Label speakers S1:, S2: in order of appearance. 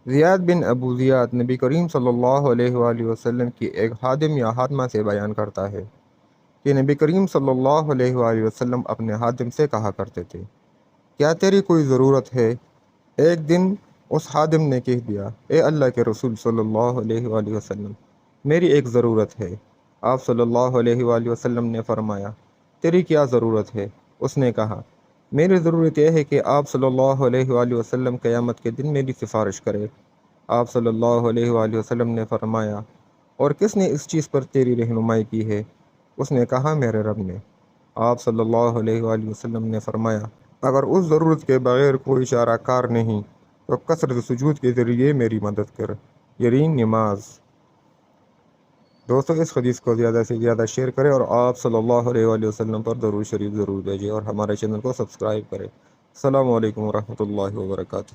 S1: زیاد بن ابو زیاد نبی کریم صلی اللہ علیہ وآلہ وسلم کی ایک خادم یا خادمہ سے بیان کرتا ہے کہ نبی کریم صلی اللہ علیہ وآلہ وسلم اپنے خادم سے کہا کرتے تھے، کیا تیری کوئی ضرورت ہے؟ ایک دن اس خادم نے کہہ دیا، اے اللہ کے رسول صلی اللہ علیہ وآلہ وسلم، میری ایک ضرورت ہے۔ آپ صلی اللہ علیہ وآلہ وسلم نے فرمایا، تیری کیا ضرورت ہے؟ اس نے کہا، میری ضرورت یہ ہے کہ آپ صلی اللہ علیہ وآلہ وسلم قیامت کے دن میری سفارش کرے۔ آپ صلی اللہ علیہ وآلہ وسلم نے فرمایا، اور کس نے اس چیز پر تیری رہنمائی کی ہے؟ اس نے کہا، میرے رب نے۔ آپ صلی اللہ علیہ وآلہ وسلم نے فرمایا، اگر اس ضرورت کے بغیر کوئی چارہ کار نہیں تو کثرت سجود کے ذریعے میری مدد کر، یعنی نماز۔ دوستو، اس حدیث کو زیادہ سے زیادہ شیئر کریں اور آپ صلی اللہ علیہ وآلہ وسلم پر درود شریف ضرور بھیجیں اور ہمارے چینل کو سبسکرائب کریں۔ السلام علیکم ورحمۃ اللہ وبرکاتہ۔